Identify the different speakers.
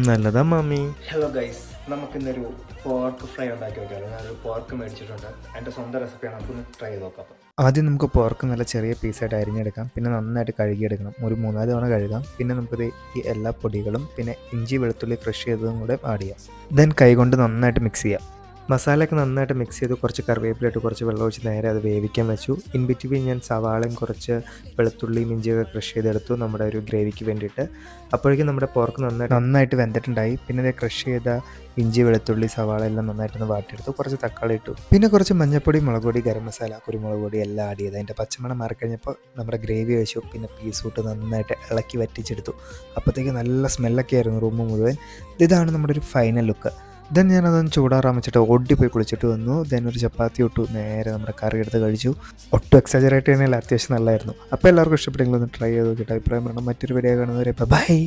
Speaker 1: നല്ലതാ മാമി.
Speaker 2: Hello guys, നമുക്കിന്നൊരു പോർക്ക് ഫ്രൈ ഉണ്ടാക്കി നോക്കിയാലോ. ഞാനൊരു പോർക്ക് മേടിച്ചിട്ടുണ്ട്. എൻ്റെ സ്വന്തം റെസിപ്പിയാണ്, നമുക്കൊന്ന് ട്രൈ ചെയ്ത് നോക്കാം. അപ്പം
Speaker 1: ആദ്യം നമുക്ക് പോർക്ക് നല്ല ചെറിയ പീസായിട്ട് അരിഞ്ഞെടുക്കാം. പിന്നെ നന്നായിട്ട് കഴുകിയെടുക്കണം. ഒരു 3-4 തവണ കഴുകാം. പിന്നെ നമുക്കിത് ഈ എല്ലാ പൊടികളും പിന്നെ ഇഞ്ചി വെളുത്തുള്ളി ക്രഷ് ചെയ്തതും കൂടെ ആഡ് ചെയ്യാം. ദെൻ കൈകൊണ്ട് നന്നായിട്ട് മിക്സ് ചെയ്യാം. മസാലയൊക്കെ നന്നായിട്ട് മിക്സ് ചെയ്ത് കുറച്ച് കറിവേപ്പിലിട്ട് കുറച്ച് വെള്ളം ഒഴിച്ച് നേരെ അത് വേവിക്കാൻ വെച്ചു. ഇൻ ബിറ്റ്വീൻ ഞാൻ സവാളയും കുറച്ച് വെളുത്തുള്ളിയും ഇഞ്ചിയൊക്കെ ക്രഷ് ചെയ്തെടുത്തു നമ്മുടെ ഒരു ഗ്രേവിക്ക് വേണ്ടിയിട്ട്. അപ്പോഴേക്കും നമ്മുടെ പോർക്ക് നന്നായിട്ട് വെന്തിട്ടുണ്ടായി. പിന്നെ ഇത് ക്രഷ് ചെയ്ത ഇഞ്ചി വെളുത്തുള്ളി സവാള എല്ലാം നന്നായിട്ടൊന്ന് വാട്ടിയെടുത്തു. കുറച്ച് തക്കാളി ഇട്ടു. പിന്നെ കുറച്ച് മഞ്ഞൾപ്പൊടി, മുളക് പൊടി, ഗരം മസാല, കുരുമുളക് പൊടി എല്ലാം ആഡ് ചെയ്ത് അതിൻ്റെ പച്ചമണം മാറിക്കഴിഞ്ഞപ്പോൾ നമ്മുടെ ഗ്രേവി വെച്ചു. പിന്നെ പീസ് ഇട്ട് നന്നായിട്ട് ഇളക്കി വറ്റിച്ചെടുത്തു. അപ്പോഴത്തേക്ക് നല്ല സ്മെല്ലൊക്കെ ആയിരുന്നു റൂം മുഴുവൻ. ഇതാണ് നമ്മുടെ ഒരു ഫൈനൽ ലുക്ക്. ദെൻ ഞാനതൊന്ന് ചൂടാറാൻ വെച്ചിട്ട് ഓടിപ്പോയി കുളിച്ചിട്ട് വന്നു. ദെൻ ഒരു ചപ്പാത്തി ഇട്ടു, നേരെ നമ്മുടെ കറി എടുത്ത് കഴിച്ചു. ഒട്ടും എക്സാജറേറ്റ് തന്നെയല്ല, അത്യാവശ്യം നല്ലതായിരുന്നു. അപ്പോൾ എല്ലാവർക്കും ഇഷ്ടപ്പെട്ടെങ്കിൽ ഒന്ന് ട്രൈ ചെയ്ത് നോക്കിയിട്ട് അഭിപ്രായം പറയണം. മറ്റൊരു വീഡിയോ കാണുന്നവരെ ബൈ.